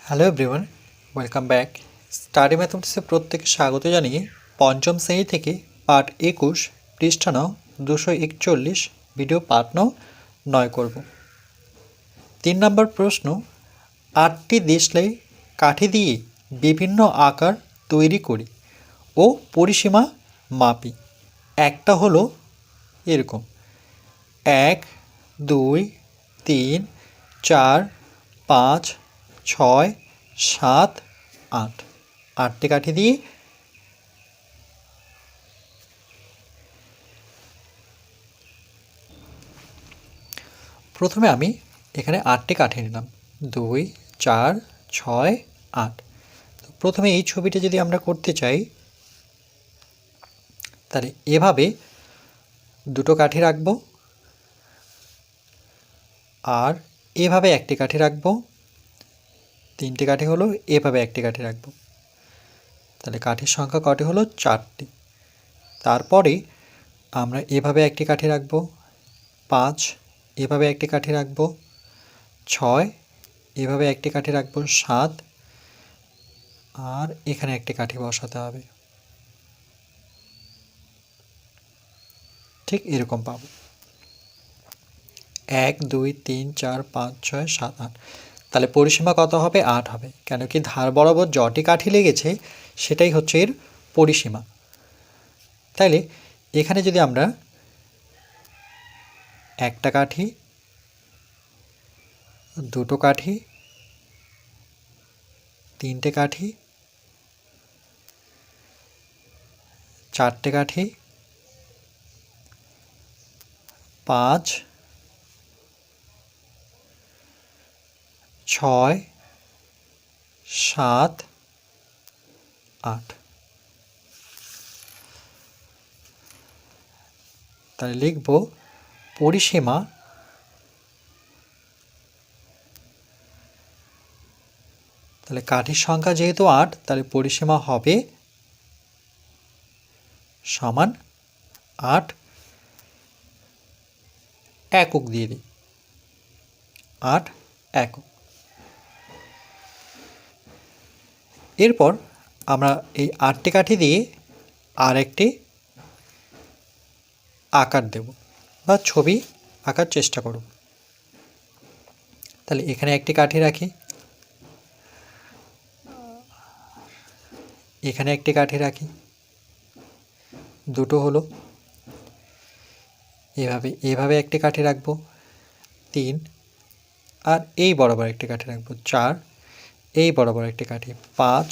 Hello everyone, welcome back. Study ম্যাথমেটিক্সে প্রত্যেকে স্বাগত জানিয়ে পঞ্চম শ্রেণী থেকে পাঠ 21 পৃষ্ঠা নং 241 ভিডিও পাঠ নং 9 করব। 3 নম্বর প্রশ্ন, 8টি দেশলাই কাঠি দিয়ে বিভিন্ন আকার তৈরি করি ও পরিসীমা মাপি। একটা হলো এরকম 1, 2, 3, 4, 5, 6, 7, 8। 8টি কাঠি দিয়ে প্রথমে আমি এখানে 8টি কাঠি নিলাম, 2, 4, 6, 8। প্রথমে এই ছবিটা যদি আমরা করতে চাই তাহলে এভাবে দুটো কাঠি রাখবো আর এভাবে একটি কাঠি রাখবো, 3টি কাঠি হলো, এভাবে একটি কাঠি রাখবো। তাহলে কাঠির সংখ্যা কটি হলো? 4টি। তারপরে আমরা এভাবে একটি কাঠি রাখবো, 5, এভাবে একটি কাঠি রাখবো, 6, এভাবে একটি কাঠি রাখবো, 7, আর এখানে একটি কাঠি বসাতে হবে। ঠিক এরকম পাবো 1, 2, 3, 4, 5, 6, 7, 8। তাহলে পরিসীমা কত হবে? 8 হবে, কেন কি ধার বরাবর যটি কাঠি লেগেছে সেটাই হচ্ছে এর পরিসীমা। তাইলে এখানে যদি আমরা একটা কাঠি, দুটো কাঠি, 3টে কাঠি, 4টে কাঠি, 5, 6, 7, 8। তাহলে লিখব পরিসীমা তাহলে কাঠির সংখ্যা যেহেতু 8, তাহলে পরিসীমা হবে সমান 8 একক দিয়ে দিই, 8 একক। এরপর আমরা এই 8টি কাঠি দিয়ে আরেকটি আকার দেব বা ছবি আঁকার চেষ্টা করব। তাহলে এখানে একটি কাঠি রাখি, এখানে একটি কাঠি রাখি, দুটো হলো, এভাবে একটি কাঠি রাখবো, 3, আর এই বরাবর একটি কাঠি রাখবো, 4, এই বরাবর একটি কাঠি, 5,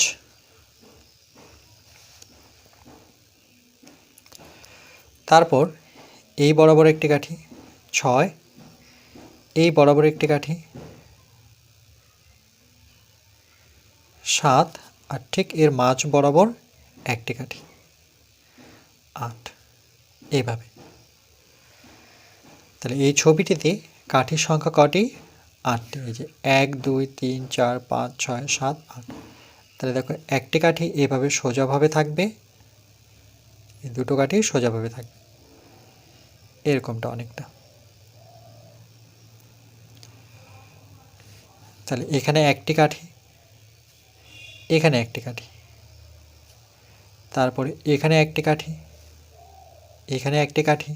তারপর এই বরাবর একটি কাঠি, 6, এই বরাবর একটি কাঠি, 7, আর ঠিক এর মাঝ বরাবর একটি কাঠি, 8। এইভাবে। তাহলে এই ছবিটিতে কাঠির সংখ্যা কটি? 8টি। এই যে 1, 2, 3, 4, 5, 6, 7, 8। তাহলে দেখো একটি কাঠি এভাবে সোজাভাবে থাকবে, এই দুটো কাঠি সোজাভাবে থাকবে, এরকমটা অনেকটা। তাহলে এখানে একটি কাঠি, এখানে একটি কাঠি, তারপরে এখানে একটি কাঠি, এখানে একটি কাঠি,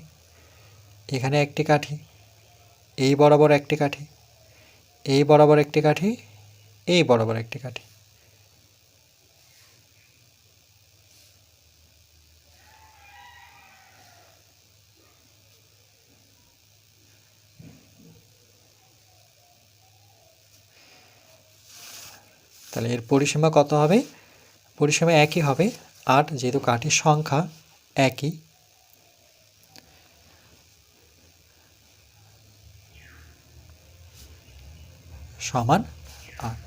এখানে একটি কাঠি, এই বরাবর একটি কাঠি, এই বরাবর একটি কাঠি, এই বরাবর একটি কাঠি। তাহলে এর পরিসীমা কত হবে? পরিসীমা একই হবে, 8, যেহেতু কাঠির সংখ্যা একই। সমান 8।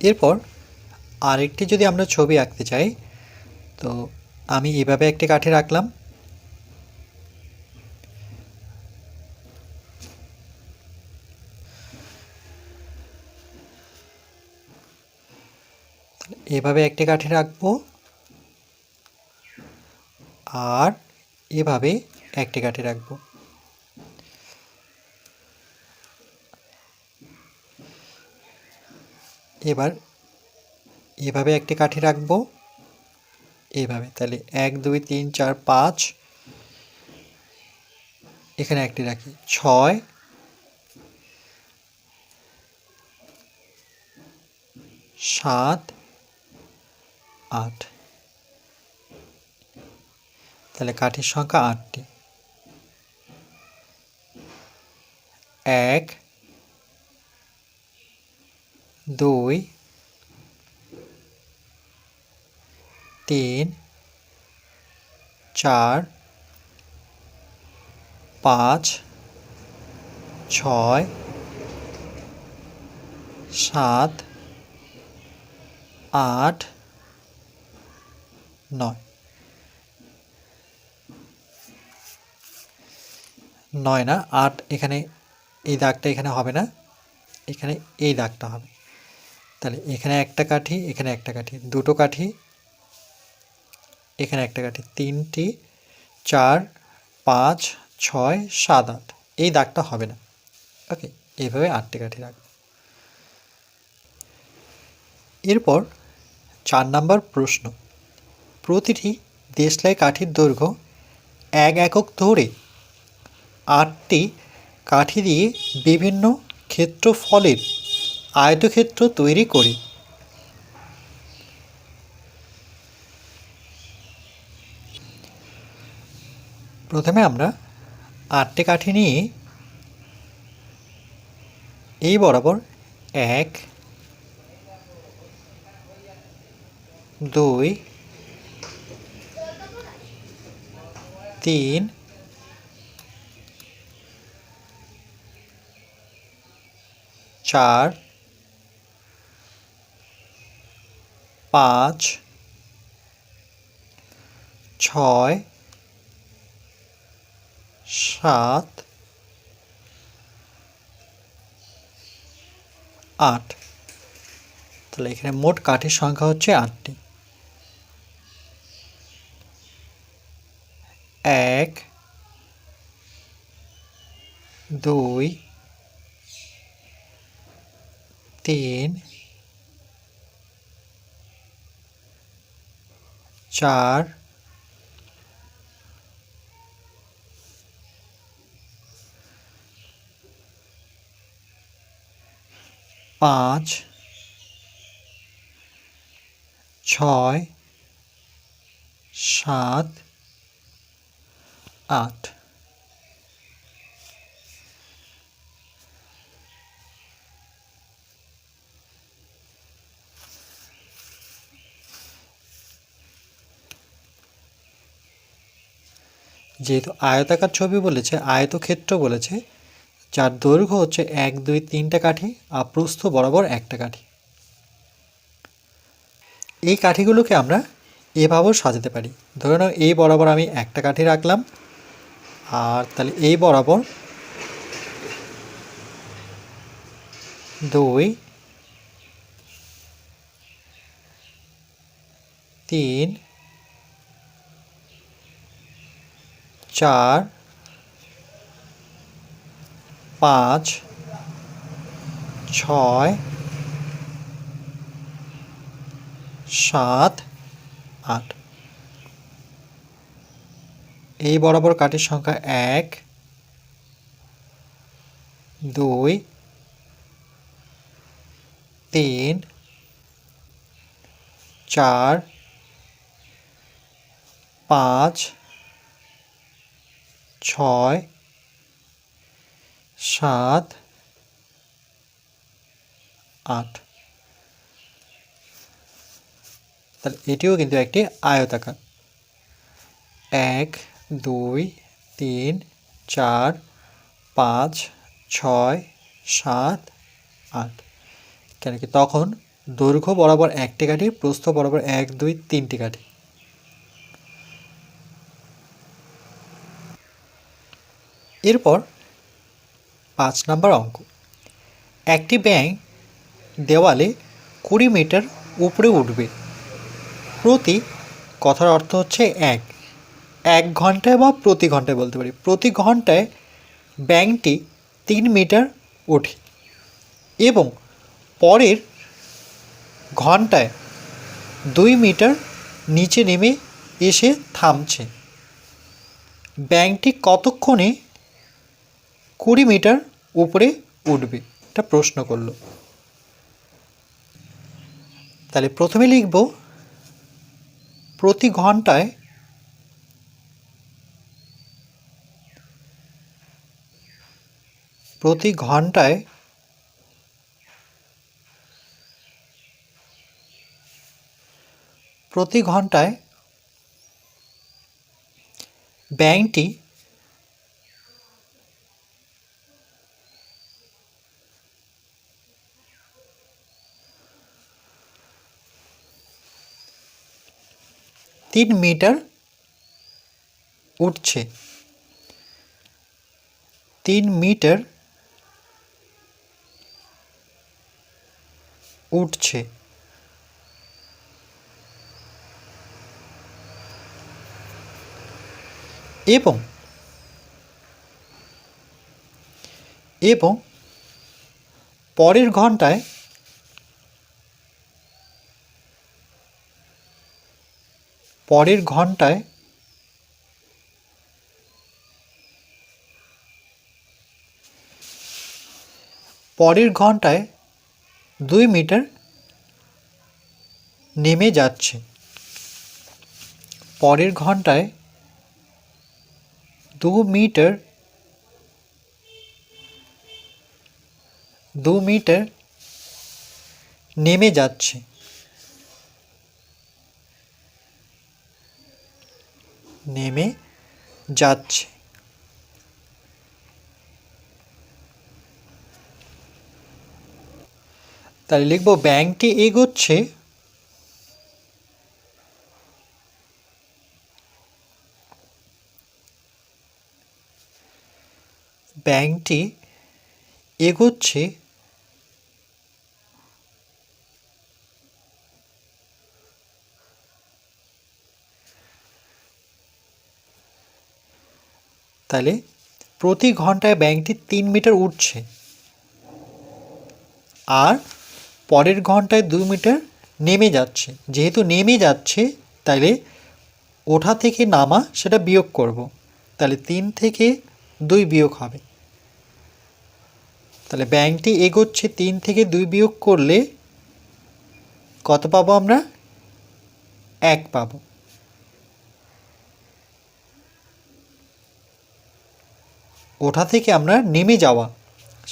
এরপর আরেকটি যদি আমরা ছবি আঁকতে চাই, তো আমি এভাবে একটি কাঠি রাখলাম, এভাবে একটি কাঠি রাখবো আর এভাবে একটি কাঠি রাখবো। এবার এভাবে একটি কাঠি রাখবো, এইভাবে। তাহলে 1 2 3 4 5, এখানে একটি রাখি 6 7 8। তাহলে কাঠির সংখ্যা 8টি। 1 2 3 4 5 6 7 8 9। 9 না, 8 এখানে, এই দাগটা এখানে হবে না, এখানে এই দাগটা হবে। তাহলে এখানে একটা কাঠি, এখানে একটা কাঠি, দুটো কাঠি, এখানে একটা কাঠি, 3টি, 4 5 6 7 8, এই দাগটা হবে না। ওকে, এইভাবে 8টি কাঠি রাখবো। এরপর 4 নম্বর প্রশ্ন, প্রতিটি দেশলাই কাঠির দৈর্ঘ্য 1 একক ধরে 8টি কাঠি দিয়ে বিভিন্ন ক্ষেত্রফলের আয়তক্ষেত্র তৈরি করি। প্রথমে আমরা 8টি কাঠি নিয়ে এই বরাবর 1 2 3 4 5 6 7 8। তাহলে এখানে মোট কাঠির সংখ্যা হচ্ছে 8টি। 1 2 3 4 5 6 7 8। যেহেতু আয়তাকার ছবি বলেছে, আয়তক্ষেত্র বলেছে, যার দৈর্ঘ্য হচ্ছে 1 2 3টা কাঠি আর প্রস্থ বরাবর একটা কাঠি। এই কাঠিগুলোকে আমরা এভাবেও সাজাতে পারি। ধরে নাও এই বরাবর আমি একটা কাঠি রাখলাম, আর তাহলে এই বরাবর 2 3 4 5 6 7 8। এই বরাবর কাঠির সংখ্যা 1 2 3 4 5 6 7 8। তাহলে এটিও কিন্তু একটি আয়তাকার। 1 2 3 4 5 6 7 8। কেন কি তখন দৈর্ঘ্য বরাবর একটি কাঠি, প্রস্থ বরাবর 1 2 3টি কাঠি। এরপর 5 নম্বর অঙ্ক, একটি ব্যাঙ দেওয়ালে 20 মিটার উপরে উঠবে। প্রতি, কথার অর্থ হচ্ছে 1 ঘন্টায় বা প্রতি ঘন্টায় বলতে পারি, প্রতি ঘন্টায় ব্যাঙটি 3 মিটার ওঠে এবং পরের ঘন্টায় 2 মিটার নিচে নেমে এসে থামছে। ব্যাঙটি কতক্ষণে 20 মিটার উপরে উঠবে? এটা প্রশ্ন করলো। তাহলে প্রথমে লিখব প্রতি ঘন্টায় ব্যাঙটি তিন মিটার উঠছে। 3 মিটার উঠছে। এবং পরের ঘন্টায় পরের ঘন্টায় 2 মিটার নেমে যাচ্ছে। পরের ঘন্টায় 2 মিটার নেমে যাচ্ছে। তাহলে লিখব ব্যাঙটি এগোচ্ছে তাহলে প্রতি ঘন্টায় ব্যাঙটি 3 মিটার উঠছে আর পরের ঘন্টায় 2 মিটার নেমে যাচ্ছে। যেহেতু নেমে যাচ্ছে তাহলে ওঠা থেকে নামা সেটা বিয়োগ করব। তাহলে 3 থেকে 2 বিয়োগ হবে। তাহলে ব্যাঙটি এগোচ্ছে 3 থেকে 2 বিয়োগ করলে কত পাবো আমরা? 1 পাবো। ওঠা থেকে আমরা নেমে যাওয়া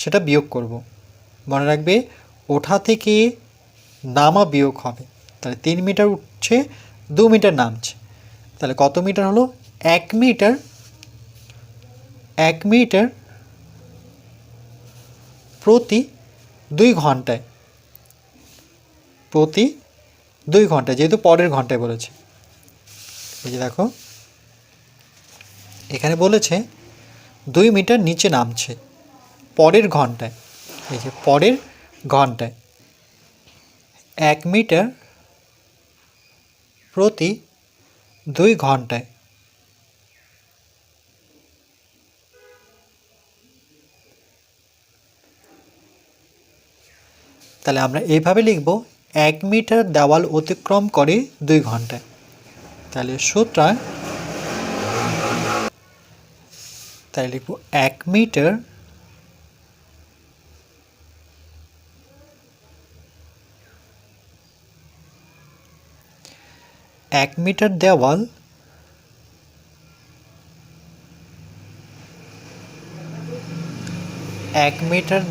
সেটা বিয়োগ করব। মনে রাখবে ওঠা থেকে নামা বিয়োগ হবে। তাহলে 3 মিটার উঠছে, 2 মিটার নামছে। তাহলে কত মিটার হলো? 1 মিটার। 1 মিটার প্রতি 2 ঘন্টায়। যেহেতু পরের ঘন্টায় বলেছে। এই যে দেখো এখানে বলেছে 2 মিটার নিচে নামছে পরের ঘন্টায়। এই যে পরের ঘন্টায় 1 মিটার প্রতি 2 ঘন্টায়। তাহলে আমরা এইভাবে লিখব 1 মিটার দেওয়াল অতিক্রম করে 2 ঘন্টায়। তাহলে সুতরাং লিখব 1 মিটার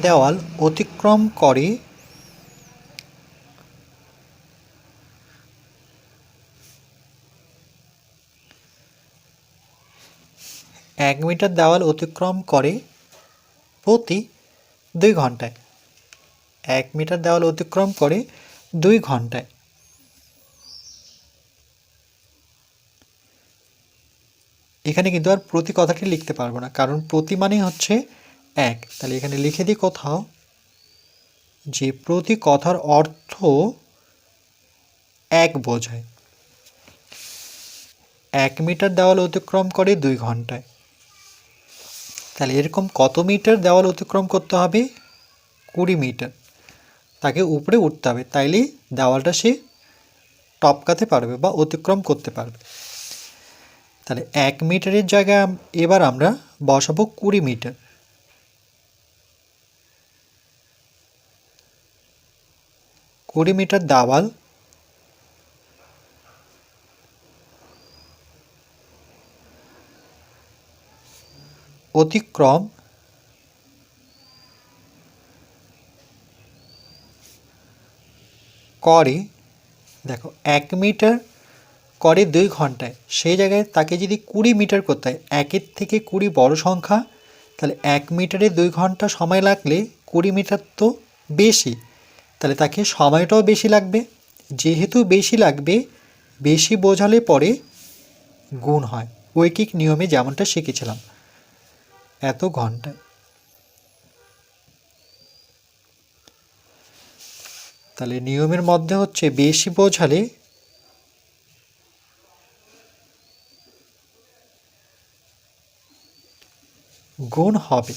দেওয়াল অতিক্রম করে 1 মিটার দেওয়াল অতিক্রম করে প্রতি 2 ঘন্টায়। 1 মিটার দেওয়াল অতিক্রম করে 2 ঘন্টায়। এখানে কিন্তু আর প্রতি কথাটি লিখতে পারবো না, কারণ প্রতি মানেই হচ্ছে 1। তাহলে এখানে লিখে দিই কোথাও যে প্রতি কথার অর্থ 1 বোঝায়। 1 মিটার দেওয়াল অতিক্রম করে 2 ঘন্টায়। তাহলে এরকম কত মিটার দেওয়াল অতিক্রম করতে হবে? 20 মিটার। তাকে উপরে উঠতে হবে, তাইলেই দেওয়ালটা সে টপকাতে পারবে বা অতিক্রম করতে পারবে। তাহলে 1 মিটারের জায়গায় এবার আমরা বসাবো 20 মিটার। দেওয়াল অতিক্রম করে, দেখো 1 মিটার করে 2 ঘন্টায়, সেই জায়গায় তাকে যদি 20 মিটার করতে হয়, 1-এর থেকে 20 বড় সংখ্যা, তাহলে 1 মিটারে 2 ঘন্টা সময় লাগলে 20 মিটার তো বেশি, তাহলে তাকে সময়টাও বেশি লাগবে। যেহেতু বেশি লাগবে, বেশি বোঝালে পরে গুণ হয়, ঐকিক নিয়মে যেমনটা শিখেছিলাম, এত ঘন্টায়। তাহলে নিয়মের মধ্যে হচ্ছে বেশি বোঝালে গুণ হবে।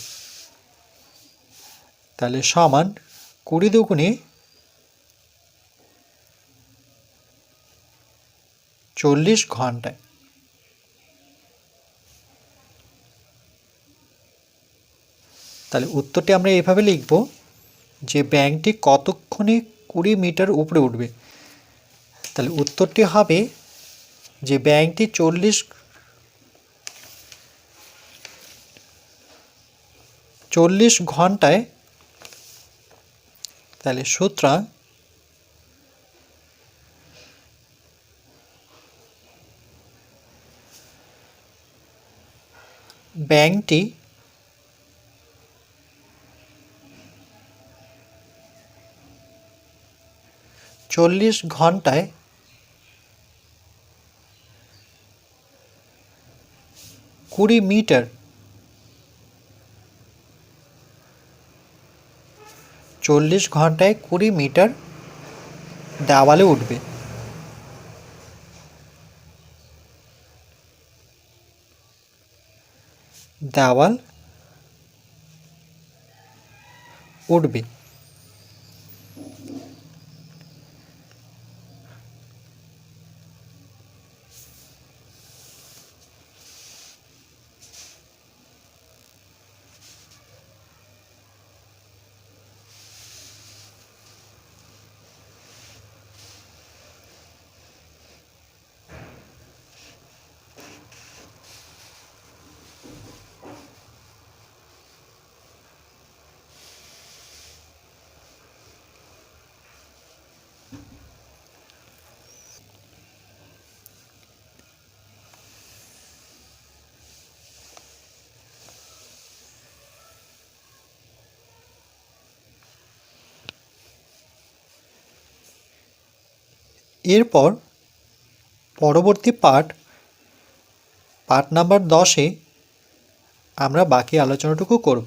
তাহলে সমান 20 দুগুণে 40 ঘন্টায়। তাহলে উত্তরটি আমরা এইভাবে লিখব যে ব্যাঙটি কতক্ষণে 20 মিটার উপরে উঠবে। তাহলে উত্তরটি হবে যে ব্যাঙটি 40 ঘন্টায়, তাহলে সুতরাং ব্যাঙটি 40 ঘন্টায় 20 মিটার, 40 ঘন্টায় 20 মিটার দেওয়ালে উঠবে। দেওয়াল উঠবে। এরপর পরবর্তী পার্ট নাম্বার 10-এ আমরা বাকি আলোচনাটুকু করব।